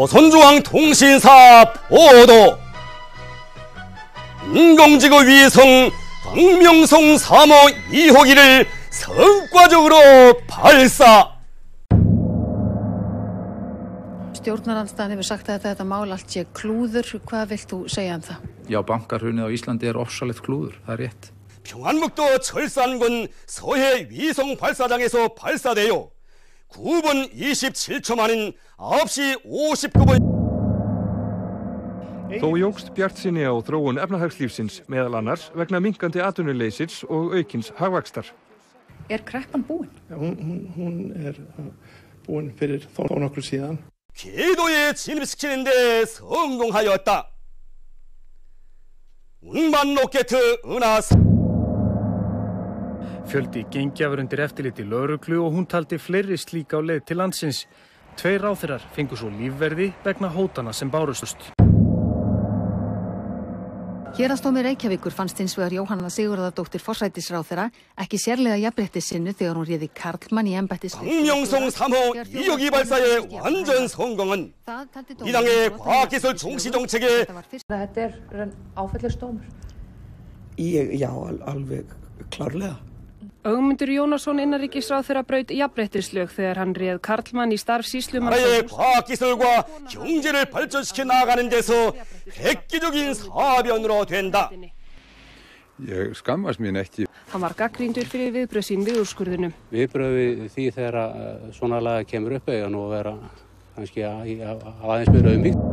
조선중앙통신사 보도. 인공지구 위성 광명성 3호 2호기를 성과적으로 발사. Stjórnarandstaðan hefur sagt að þetta mál allt sé klúður. Hvað vilt þú segja það? Já, bankarhrunið á Íslandi ofsalegt klúður, það редт. 평안북도 철산군 서해 위성 발사장에서 발사되어 9분 27초 만인 9시 59분. Þó jókst bjartsýni á þróun efnahagslífsins meðal annars vegna minnkandi atvinnuleysis og aukins hagvaxtar. Kreppan búin? Hún búin fyrir þó nokkru síðan. 궤도에 진입시키는데 성공하였다. 운만 로켓 은하. Fjöldi gengjafur undir eftirliti lögreglu og hún taldi fleiri slík á leið til landsins. 2 ráðherrar fengu svo lífverði vegna hótana sem bárust. Héraðsdómi Reykjavíkur fannst hins vegar Jóhanna Sigurðardóttir forsætisráðherra ekki sérlega jafnréttissinnu þegar hún réði karlmann í embættis. 광명성 3호 2호기 발사의 완전 성공은 이 당의 과학기술 중시 정책에. Þetta áfellisdómur. Já, alveg klárlega. Ögmundur Jónasson innanríkisráðherra braut jafnréttislög þegar hann réð karlmann í starf sýslumanns. 나라의 과학기술과 경제를 발전시켜 나가는 데서 획기적인 사변으로 된다. Ég skammast mín ekki. Hann var gagnrýndur fyrir viðbrögð sín við úrskurðinum. Viðbrögð við því þegar svona laga kemur upp eiga nú að vera kannski aðeins meira auðmýkt.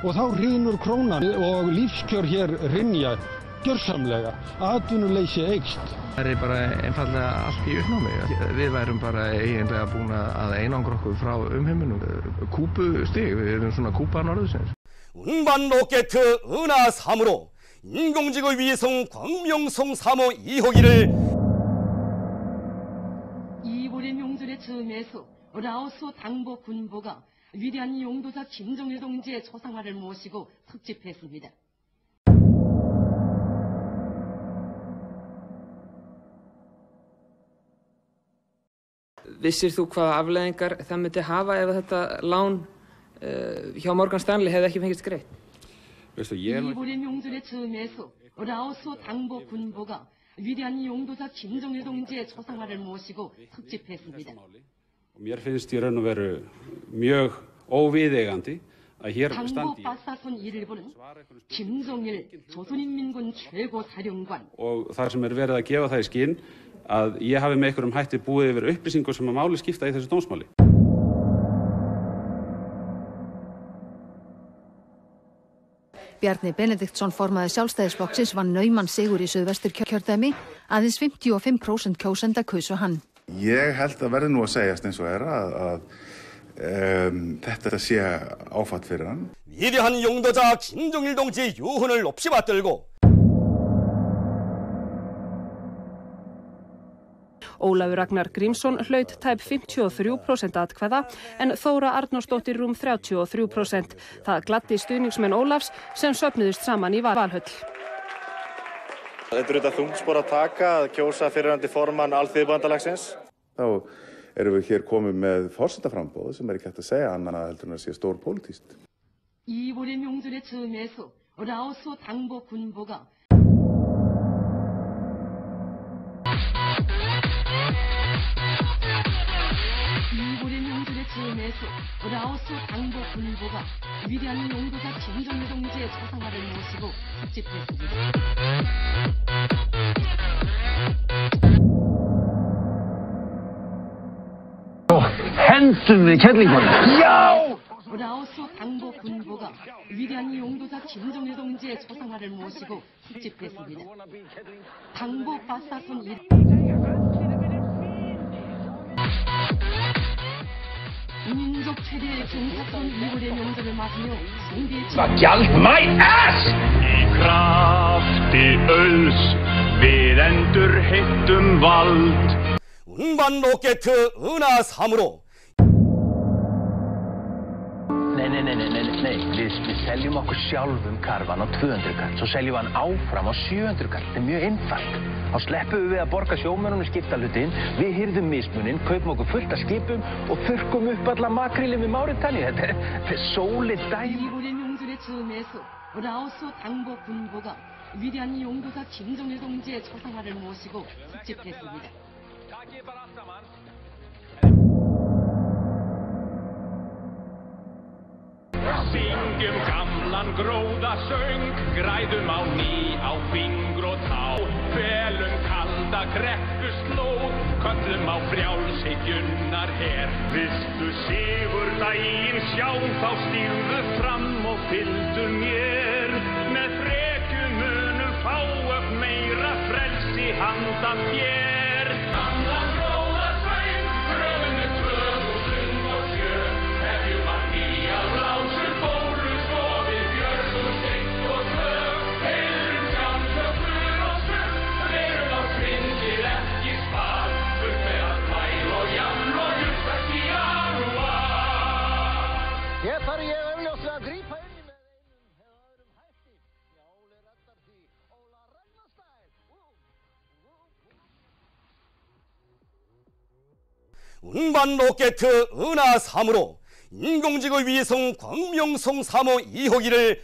Og þá hrynur krónan og lífskjör hér hrynja gjörsamlega. Atvinnuleysi eykst. Það bara einfallega allt í uppnámi. Við værum bara eiginlega búin að einangra okkur frá umheiminum. Kúpustig, við erum svona Kúpa norðursins. 운반 로켓 은하 3으로 인공지구 위성 광명성 3호 2호기를. 이월의 명절의 즈음에서 라오스 당보 군부가 위대한 용도자 김정일 동지의 초상화를 모시고 특집했습니다. Vissir þú hvaða afleiðingar það myndi hafa ef þetta lán hjá Morgan Stanley hefði ekki fengist greitt? 이월의 명절의 즈음에서 라오스 당보 군부가 위대한 용도자 김정일 동지의 초상화를 모시고 특집했습니다. Mér finnst í raun og veru mjög óviðeigandi að hér standi 당보 일부는 김정일 조선인민군 최고 사령관 og þar sem verið að gefa það í skinn að ég hafi með einhverjum hætti búið yfir upplýsingar sem að máli skipta í þessu dómsmáli. Bjarni Benediktsson formaður Sjálfstæðisflokksins vann nauman sigur í Suðvesturkjördæmi, aðeins 55% kjósenda kusu hann. Ég held að verði nú að segjast eins og að þetta sé áfatt fyrir hann. 위대한 용도자 김정일 동지의 유훈을 높이 받들고. Ólafur Ragnar Grímsson hlaut tæp 53% atkvæða en Þóra Arnórsdóttir rúm 33%. Það gladdi stuðningsmenn Ólafs sem söfnuðust saman í Valhöll. Þetta auðvitað þungspor að taka að kjósa fyrrverandi formann Alþýðubandalagsins. Þá erum við hér komið með forsetaframboð sem ekki hægt að segja annað heldur en að sé stór pólitískt. 이월의 명절의 즈음에서 라오스 당보 군부가 이월의 명절의 즈음에서 라오스 당보 군부가 위대한 용도자 김정일 동지의 초상화를 모시고 특집했습니다. Hentum við kerlingunum. Já! 라오스 당보 군부가 위대한 용도자 김정일 동지의 초상화를 모시고 특집했습니다. 당보 바사손 민족 최대의 경사스러운 이불의 명절을 맞으며 성대의 Í krafti auðs við endurheimtum vald. 운반 로켓 은하삼으로 Nei, við seljum okkur sjálfum karvan á 200 kall, svo seljum við hann áfram á 700 kall. Þetta er mjög einfalt. Þá sleppum við að borga sjómönnunum skiptahlutinn, við hirðum mismuninn, kaupum okkur fullt af skipum og þurrkum upp alla makrílinn við Máritanía. Þetta er sólið dæmi. 이불의 명절에 즈음해서 라오스 당보 군부가 위대한 용도사 김정일 동지의 초상화를 모시고 특집했습니다. Syngjum gamlan gróðasöng, græðum á ný á fingr og tá. Felum kalda kreppuslóð, köllum á frjálshyggjunnar her. Viltu sigurdaginn sjá, þá stígðu fram og fylgdu mér. Með frekju munum fá upp meira frelsi handa þér. Gamlan gróðasöng, gröfinu 2007, hefjum að nýja blásur fóru svo við björgum seint og tvög. Heyrum sjálfsögur og sög, verum á svindil ekki spar, burt með að mæl og jaml og jústa í janúar. Hér þarf ég augljóslega að grípa inn í með einum eða öðrum hætti. Njáli reddar því, Óla Ragnarsdæl. 운반 로켓 은하삼으로 인공지구 위성 광명성 3호 2호기를